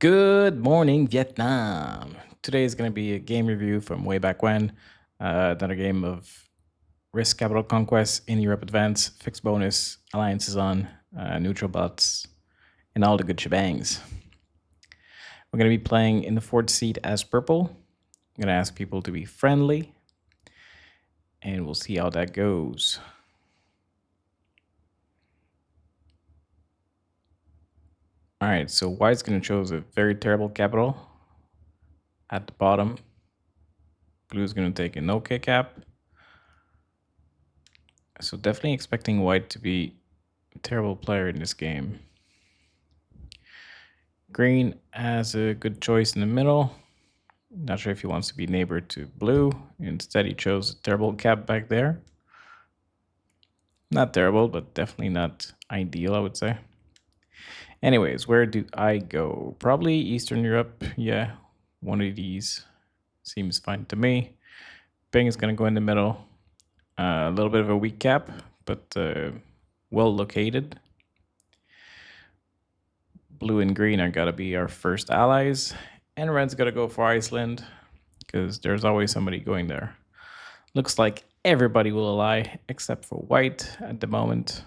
Good morning, Vietnam. Today is going to be a game review from way back when. Another game of Risk Capital Conquest in Europe Advance, fixed bonus, alliances on, neutral bots, and all the good shebangs. We're going to be playing in the fourth seat as purple. I'm going to ask people to be friendly, and we'll see how that goes. All right, so white's going to choose a very terrible capital at the bottom. Blue's going to take an okay cap. So definitely expecting white to be a terrible player in this game. Green has a good choice in the middle. Not sure if he wants to be neighbor to blue. Instead, he chose a terrible cap back there. Not terrible, but definitely not ideal, I would say. Anyways, where do I go? Probably Eastern Europe. Yeah, one of these seems fine to me. Bing is going to go in the middle. A little bit of a weak cap, but well located. Blue and green are gotta be our first allies, and red's gotta go for Iceland because there's always somebody going there. Looks like everybody will ally except for white at the moment.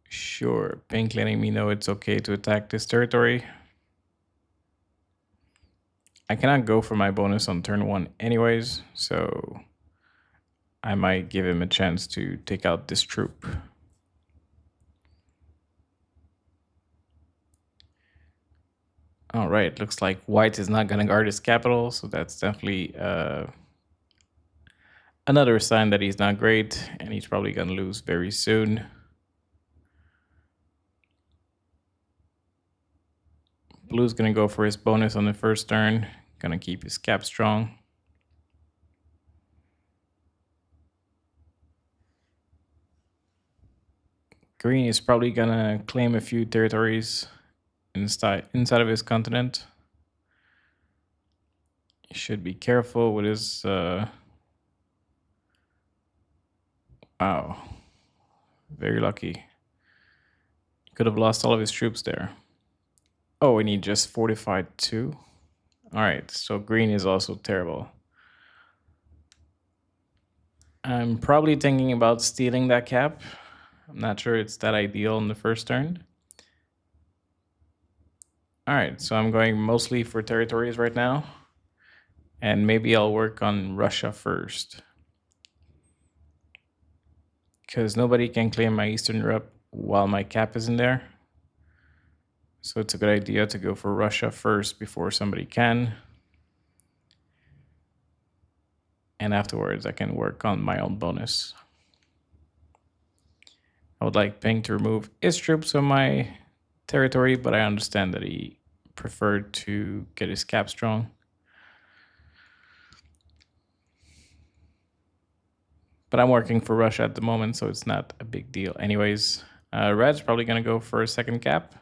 Sure, pink letting me know it's okay to attack this territory. I cannot go for my bonus on turn 1 anyways, so I might give him a chance to take out this troop. All right, looks like white is not going to guard his capital, so that's definitely another sign that he's not great, and he's probably going to lose very soon. Blue's going to go for his bonus on the first turn, going to keep his cap strong. Green is probably going to claim a few territories inside of his continent. He should be careful with his... Wow. Very lucky. He could have lost all of his troops there. Oh, and he just fortified 2. All right, so green is also terrible. I'm probably thinking about stealing that cap. I'm not sure it's that ideal in the first turn. All right, so I'm going mostly for territories right now. And maybe I'll work on Russia first. Because nobody can claim my Eastern Europe while my cap is in there. So it's a good idea to go for Russia first before somebody can. And afterwards, I can work on my own bonus. I would like Ping to remove his troops from my territory, but I understand that he preferred to get his cap strong. But I'm working for Russia at the moment, so it's not a big deal. Anyways, red's probably going to go for a second cap.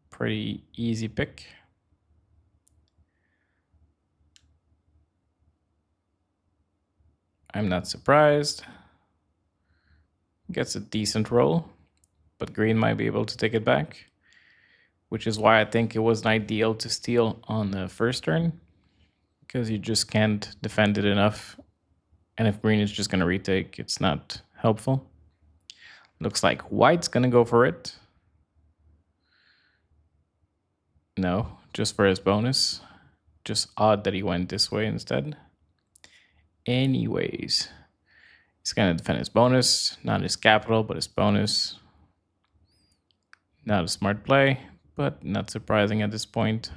Pretty easy pick. I'm not surprised. Gets a decent roll, but green might be able to take it back, which is why I think it wasn't ideal to steal on the first turn, because you just can't defend it enough. And if green is just going to retake, it's not helpful. Looks like white's going to go for it. No, just for his bonus. Just odd that he went this way instead. Anyways, he's going to defend his bonus, not his capital, but his bonus. Not a smart play, but not surprising at this point.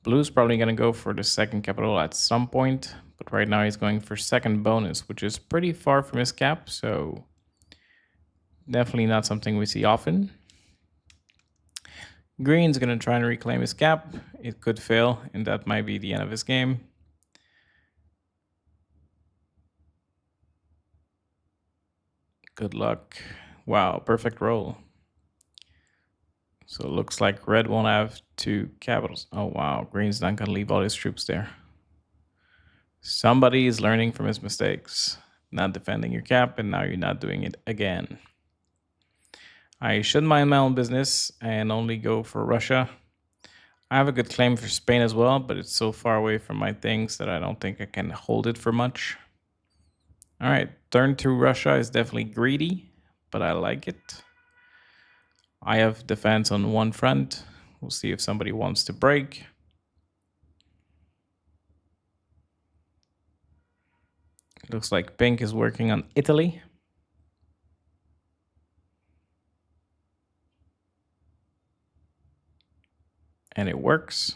Blue's probably going to go for the second capital at some point, but right now he's going for second bonus, which is pretty far from his cap, so definitely not something we see often. Green's going to try and reclaim his cap. It could fail, and that might be the end of his game. Good luck. Wow, perfect roll. So it looks like red won't have 2 capitals. Oh, wow. Green's not going to leave all his troops there. Somebody is learning from his mistakes. Not defending your cap, and now you're not doing it again. I should mind my own business and only go for Russia. I have a good claim for Spain as well, but it's so far away from my things that I don't think I can hold it for much. All right, turn to Russia is definitely greedy, but I like it. I have defense on one front. We'll see if somebody wants to break. It looks like Pink is working on Italy. And it works.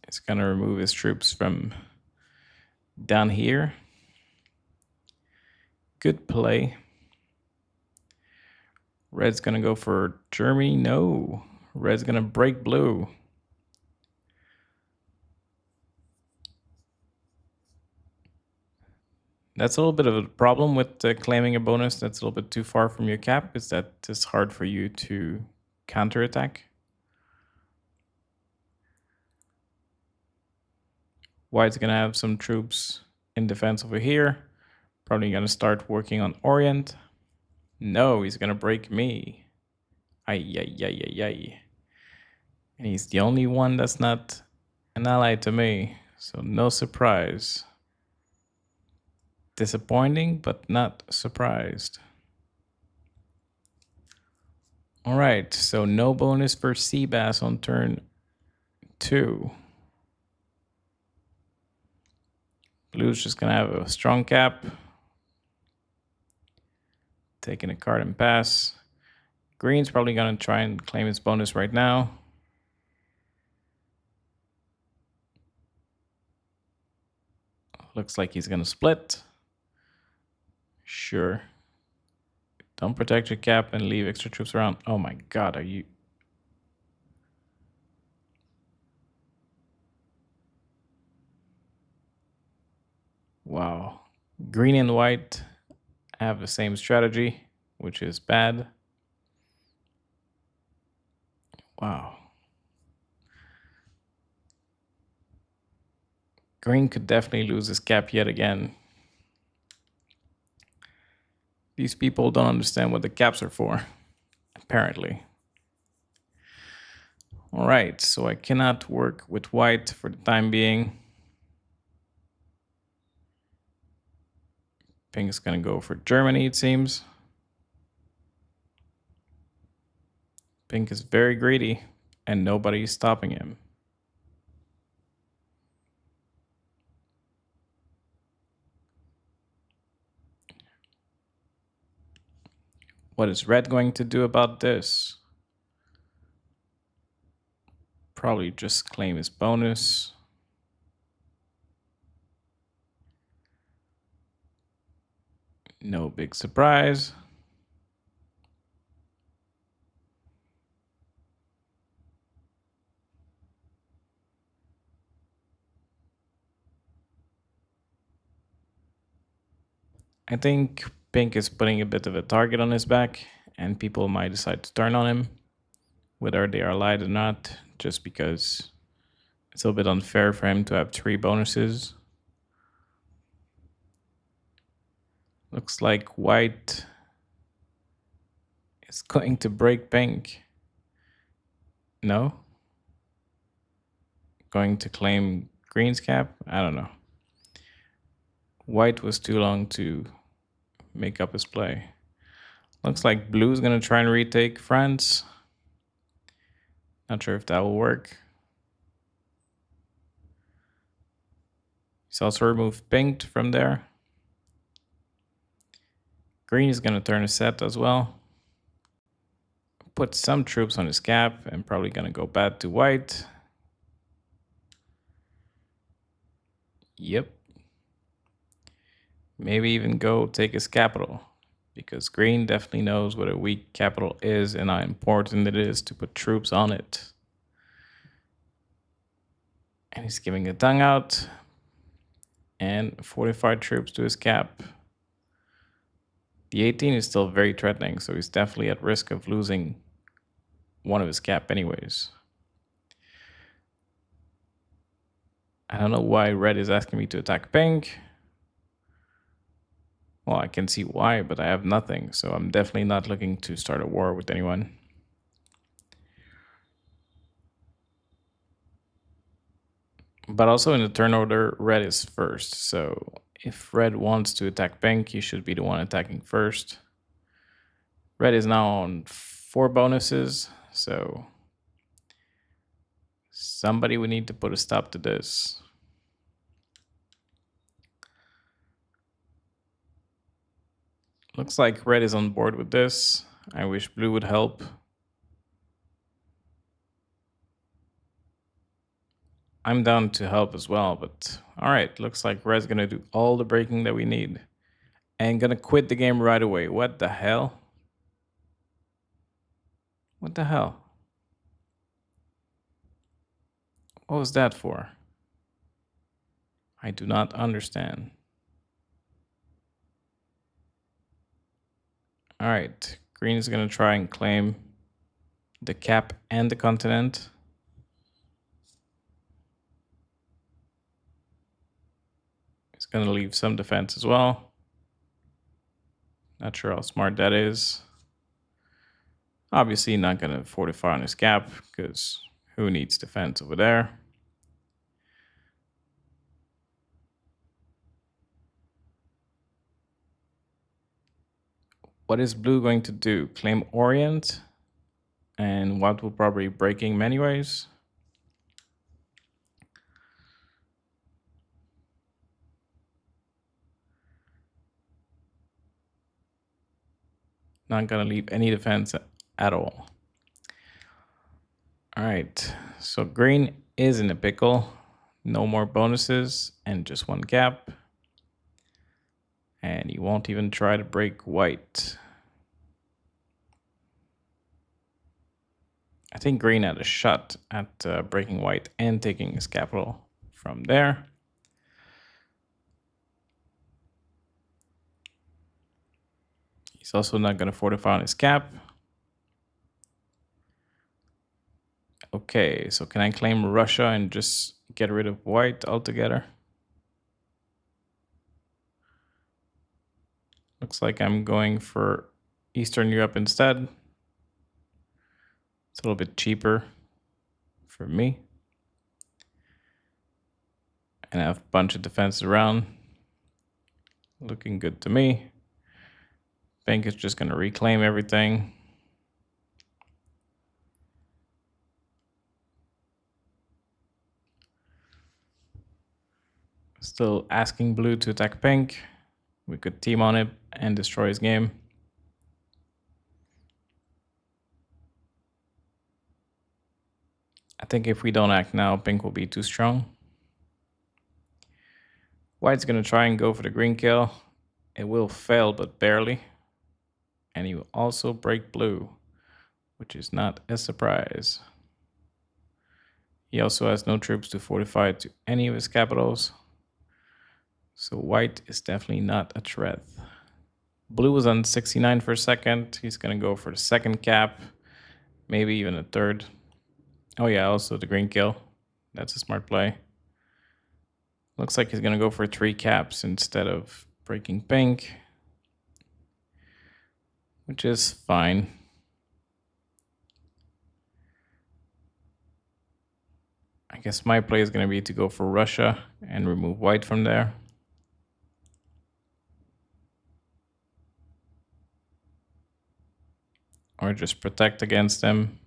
It's going to remove his troops from down here. Good play. Red's going to go for Germany. No. Red's going to break blue. That's a little bit of a problem with claiming a bonus that's a little bit too far from your cap, is that it's hard for you to counterattack. White's going to have some troops in defense over here. Probably going to start working on Orient. No, he's going to break me. Ay, ay, ay, ay, ay. And he's the only one that's not an ally to me, so no surprise. Disappointing, but not surprised. All right, so no bonus for Seabass on turn 2. Blue's just gonna have a strong cap. Taking a card and pass. Green's probably gonna try and claim his bonus right now. Looks like he's gonna split. Sure. Don't protect your cap and leave extra troops around. Oh my god, are you... Wow. Green and white have the same strategy, which is bad. Wow. Green could definitely lose his cap yet again. These people don't understand what the caps are for, apparently. All right, so I cannot work with white for the time being. Pink is going to go for Germany, it seems. Pink is very greedy, and nobody is stopping him. What is red going to do about this? Probably just claim his bonus. No big surprise. I think Pink is putting a bit of a target on his back, and people might decide to turn on him, whether they are allied or not, just because it's a bit unfair for him to have 3 bonuses. Looks like white is going to break Pink. No? Going to claim green's cap? I don't know. White was too long to make up his play. Looks like blue's gonna try and retake France. Not sure if that will work. He's also removed pink from there. Green is gonna turn a set as well. Put some troops on his cap and probably gonna go bad to white. Yep. Maybe even go take his capital, because green definitely knows what a weak capital is and how important it is to put troops on it. And he's giving a tongue out and fortified troops to his cap. The 18 is still very threatening, so he's definitely at risk of losing one of his cap anyways. I don't know why red is asking me to attack pink. Well, I can see why, but I have nothing, so I'm definitely not looking to start a war with anyone. But also in the turn order, red is first, so if red wants to attack pink, he should be the one attacking first. Red is now on 4 bonuses, so somebody would need to put a stop to this. Looks like red is on board with this. I wish blue would help. I'm down to help as well, but all right, looks like red's gonna do all the breaking that we need and gonna quit the game right away. What the hell? What the hell? What was that for? I do not understand. All right, green is gonna try and claim the cap and the continent. It's gonna leave some defense as well. Not sure how smart that is. Obviously not gonna fortify on his cap because who needs defense over there? What is blue going to do? Claim Orient? And what will probably breaking many ways? Not gonna leave any defense at all. All right, so green is in a pickle. No more bonuses and just one gap. And he won't even try to break white. I think green had a shot at breaking white and taking his capital from there. He's also not going to fortify on his cap. Okay, so can I claim Russia and just get rid of white altogether? Looks like I'm going for Eastern Europe instead. It's a little bit cheaper for me. And I have a bunch of defenses around. Looking good to me. Pink is just going to reclaim everything. Still asking blue to attack pink. We could team on it and destroy his game. I think if we don't act now, pink will be too strong. White's going to try and go for the green kill. It will fail, but barely. And he will also break blue, which is not a surprise. He also has no troops to fortify to any of his capitals. So white is definitely not a threat. Blue was on 69 for a second. He's going to go for the second cap, maybe even a third. Oh yeah, also the green kill. That's a smart play. Looks like he's going to go for 3 caps instead of breaking pink, which is fine. I guess my play is going to be to go for Russia and remove white from there. Or just protect against them.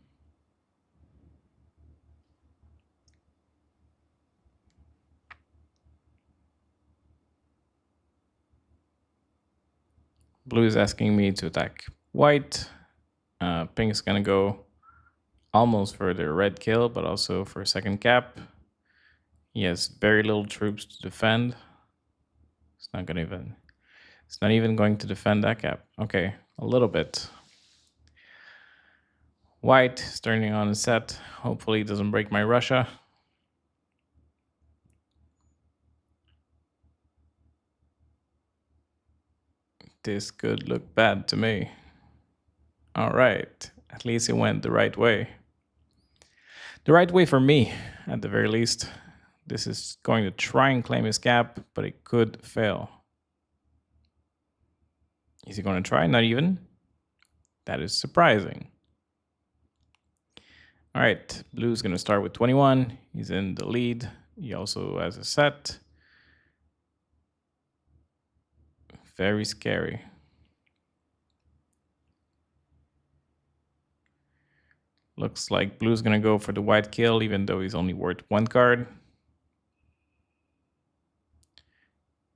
Blue is asking me to attack white. Pink is going to go almost for the red kill, but also for a second cap. He has very little troops to defend. It's not even going to defend that cap. Okay, a little bit. White is turning on his set. Hopefully it doesn't break my Russia. This could look bad to me. All right, at least it went the right way. The right way for me, at the very least. This is going to try and claim his gap, but it could fail. Is he going to try? Not even. That is surprising. All right, blue's going to start with 21. He's in the lead. He also has a set. Very scary. Looks like blue's going to go for the white kill, even though he's only worth 1 card.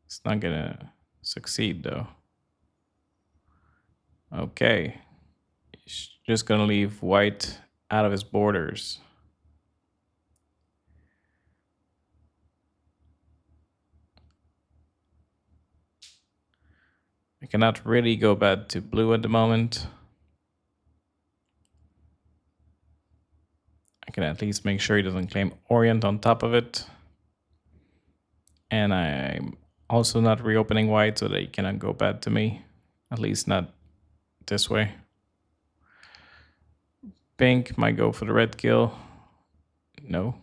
It's not going to succeed, though. Okay. He's just going to leave white out of his borders. I cannot really go bad to blue at the moment. I can at least make sure he doesn't claim Orient on top of it. And I'm also not reopening white so that he cannot go bad to me. At least not this way. Pink might go for the red kill. No.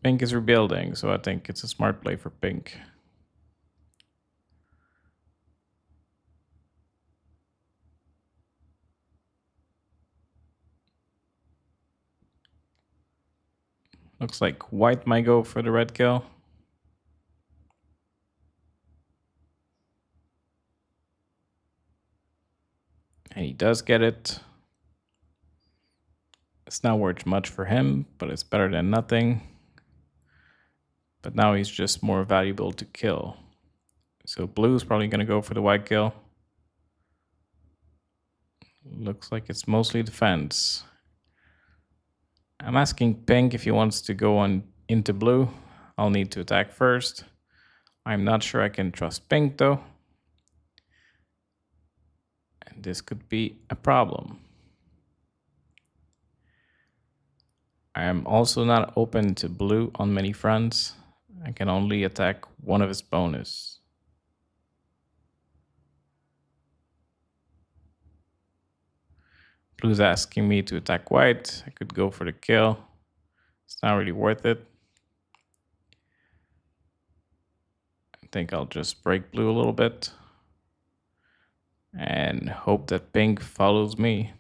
Pink is rebuilding, so I think it's a smart play for pink. Looks like white might go for the red kill. And he does get it. It's not worth much for him, but it's better than nothing. But now he's just more valuable to kill. So blue's probably going to go for the white kill. Looks like it's mostly defense. I'm asking pink if he wants to go on into blue. I'll need to attack first. I'm not sure I can trust pink though. And this could be a problem. I am also not open to blue on many fronts. I can only attack one of his bonus. Blue's asking me to attack white. I could go for the kill. It's not really worth it. I think I'll just break blue a little bit and hope that pink follows me.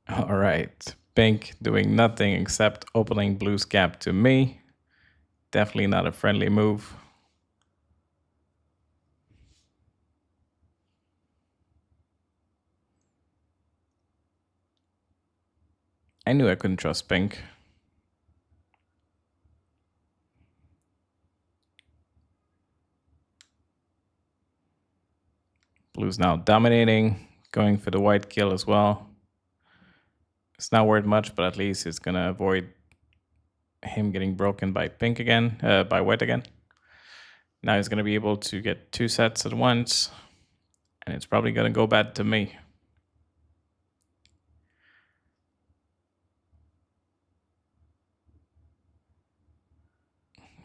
All right, pink doing nothing except opening blue's gap to me. Definitely not a friendly move. I knew I couldn't trust pink. Blue's now dominating, going for the white kill as well. It's not worth much, but at least it's gonna avoid him getting broken by pink again, by white again. Now he's gonna be able to get 2 sets at once, and it's probably gonna go bad to me.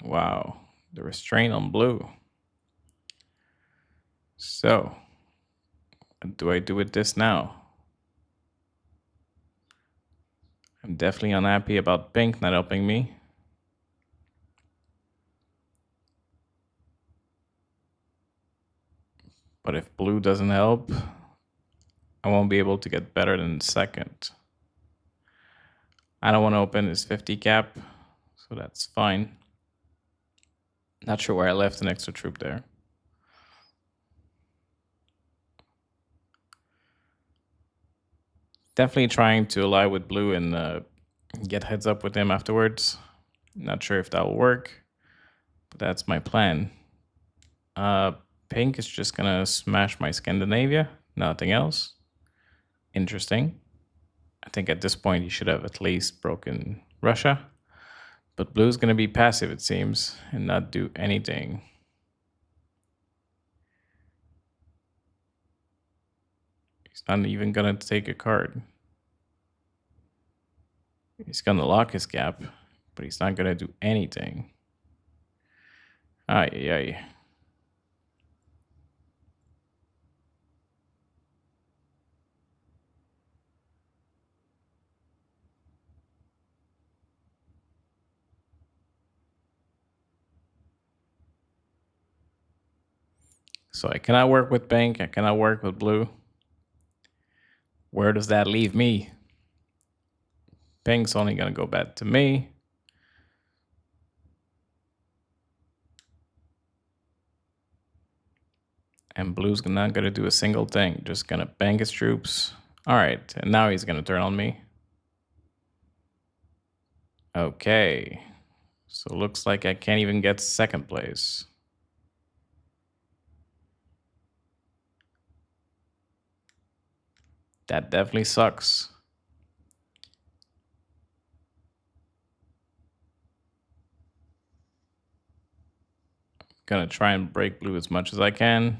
Wow, the restraint on blue. So, what do I do with this now? I'm definitely unhappy about pink not helping me. But if blue doesn't help, I won't be able to get better than second. I don't want to open his 50 cap, so that's fine. Not sure why I left an extra troop there. Definitely trying to ally with blue and get heads up with him afterwards. Not sure if that will work, but that's my plan. Pink is just gonna smash my Scandinavia, nothing else. Interesting. I think at this point he should have at least broken Russia. But blue's gonna be passive, it seems, and not do anything. He's not even gonna take a card. He's gonna lock his gap, but he's not gonna do anything. Ay, ay, ay. So I cannot work with pink. I cannot work with blue. Where does that leave me? Pink's only going to go back to me. And blue's not going to do a single thing. Just going to bang his troops. All right. And now he's going to turn on me. Okay. So looks like I can't even get second place. That definitely sucks. Gonna try and break blue as much as I can.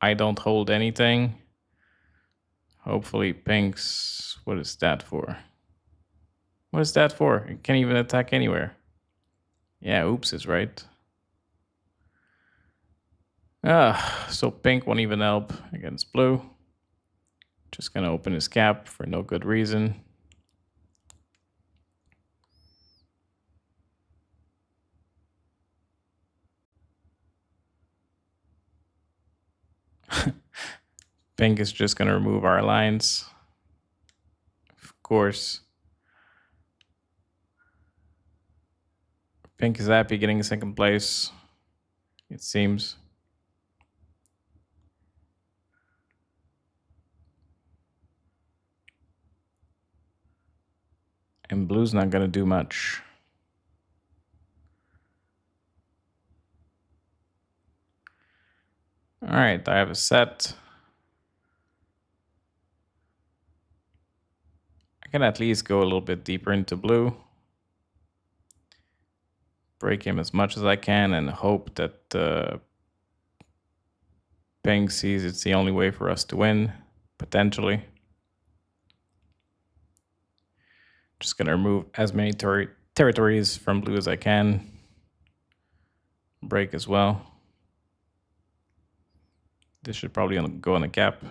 I don't hold anything. Hopefully pink's... What is that for? What is that for? It can't even attack anywhere. Yeah, oops is right. So pink won't even help against blue. Just gonna open his cap for no good reason. Pink is just gonna remove our lines. Of course. Pink is happy getting second place, it seems. And blue's not gonna do much. All right, I have a set. I can at least go a little bit deeper into blue. Break him as much as I can and hope that pink sees it's the only way for us to win, potentially. Just gonna remove as many territories from blue as I can. Break as well. This should probably go on the cap.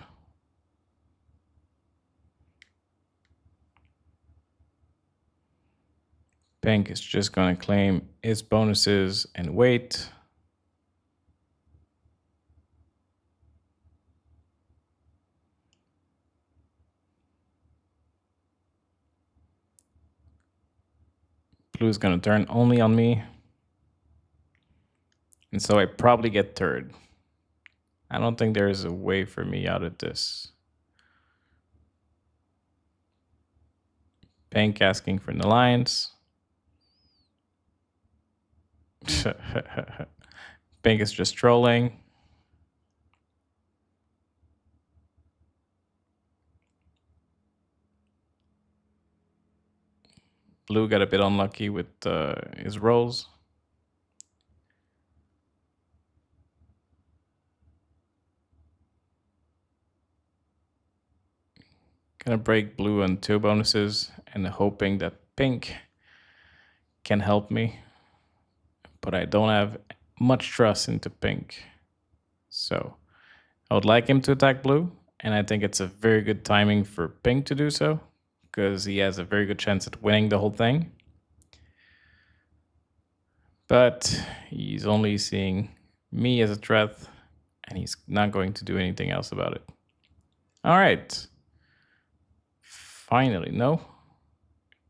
Pink is just gonna claim its bonuses and wait. Blue is gonna turn only on me. And so I probably get third. I don't think there is a way for me out of this. Pink asking for an alliance. Pink is just trolling. Blue got a bit unlucky with his rolls. Gonna break blue on 2 bonuses and hoping that pink can help me. But I don't have much trust into pink. So I would like him to attack blue, and I think it's a very good timing for pink to do so, because he has a very good chance at winning the whole thing. But he's only seeing me as a threat, and he's not going to do anything else about it. All right. Finally, no.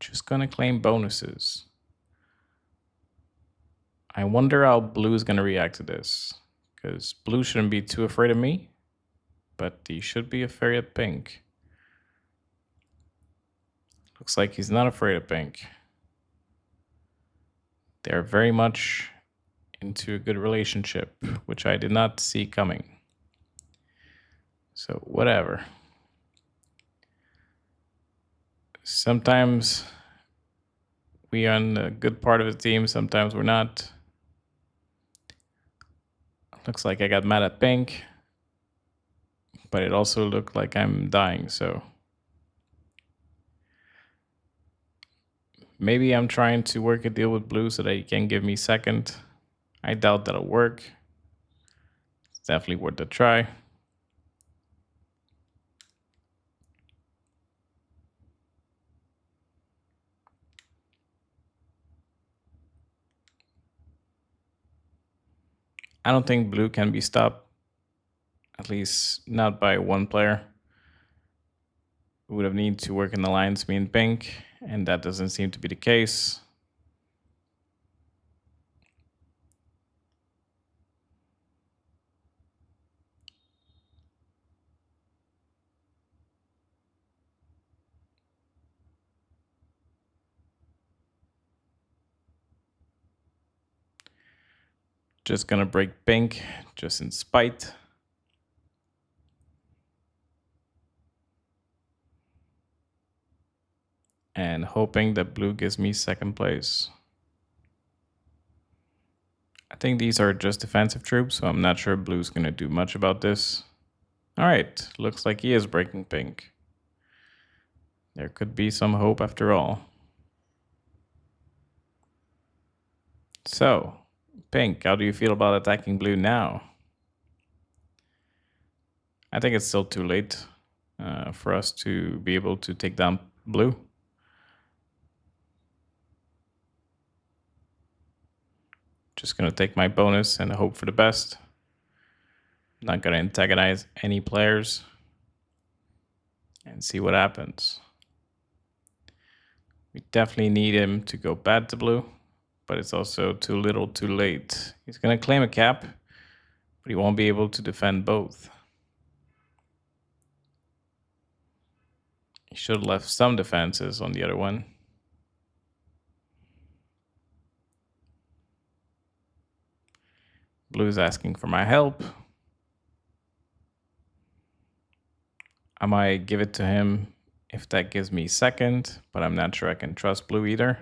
Just gonna claim bonuses. I wonder how blue is gonna react to this, because blue shouldn't be too afraid of me, but he should be afraid of pink. Looks like he's not afraid of pink. They're very much into a good relationship, which I did not see coming. So whatever. Sometimes we are on a good part of the team, sometimes we're not. Looks like I got mad at pink, but it also looked like I'm dying, so. Maybe I'm trying to work a deal with blue so that he can give me second. I doubt that'll work. It's definitely worth a try. I don't think blue can be stopped, at least not by one player. We would have needed to work in alliance, me and pink, and that doesn't seem to be the case. Just gonna break pink, just in spite. And hoping that blue gives me second place. I think these are just defensive troops, so I'm not sure blue's gonna do much about this. All right, looks like he is breaking pink. There could be some hope after all. So, pink, how do you feel about attacking blue now? I think it's still too late for us to be able to take down blue. Just gonna take my bonus and hope for the best. Not gonna antagonize any players and see what happens. We definitely need him to go bad to blue, but it's also too little too late. He's gonna claim a cap, but he won't be able to defend both. He should have left some defenses on the other one. Blue is asking for my help. I might give it to him if that gives me second, but I'm not sure I can trust blue either.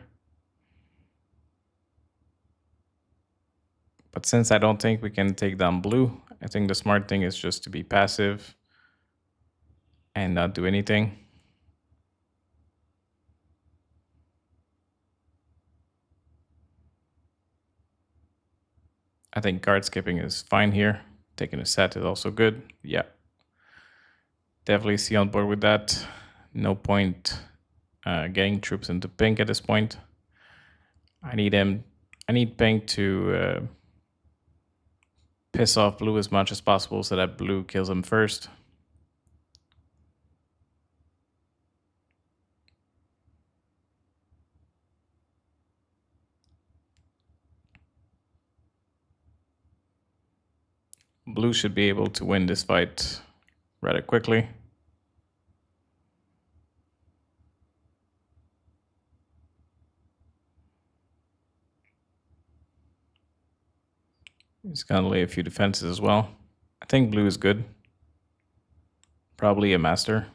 But since I don't think we can take down blue, I think the smart thing is just to be passive and not do anything. I think card skipping is fine here. Taking a set is also good. Yeah. Definitely see on board with that. No point getting troops into pink at this point. I need pink to piss off blue as much as possible so that blue kills him first. Blue should be able to win this fight rather quickly. He's gonna lay a few defenses as well. I think blue is good. Probably a master.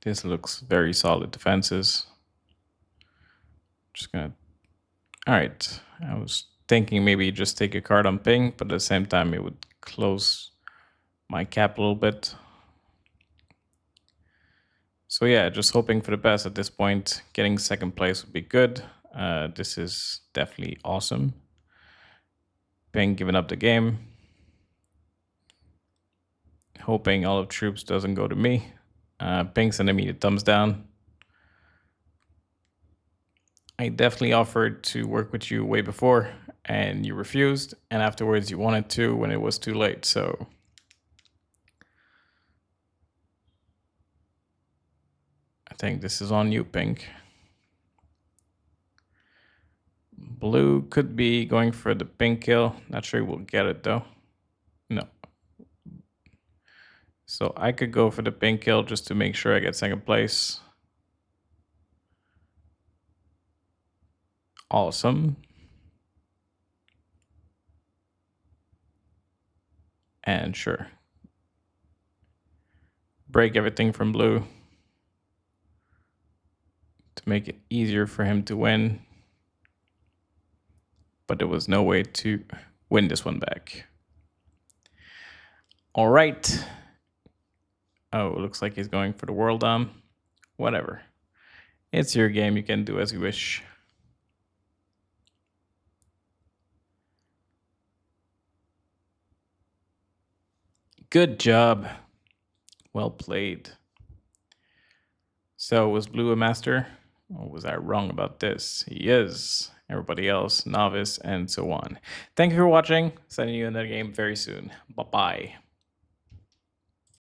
This looks very solid defenses. Just gonna. All right. I was thinking maybe just take a card on pink, but at the same time it would close my cap a little bit. So yeah, just hoping for the best at this point. Getting second place would be good. This is definitely awesome. Pink giving up the game. Hoping all of troops doesn't go to me. Pink sending me the thumbs down. I definitely offered to work with you way before, and you refused, and afterwards you wanted to when it was too late, so... I think this is on you, pink. Blue could be going for the pink kill. Not sure we'll get it, though. No. So I could go for the pink kill just to make sure I get second place. Awesome. And sure. Break everything from blue to make it easier for him to win. But there was no way to win this one back. All right. Oh, it looks like he's going for the world dom. Whatever. It's your game. You can do as you wish. Good job. Well played. So was Blue a master? Or was I wrong about this? He is. Everybody else, novice, and so on. Thank you for watching. Sending you another game very soon. Bye-bye.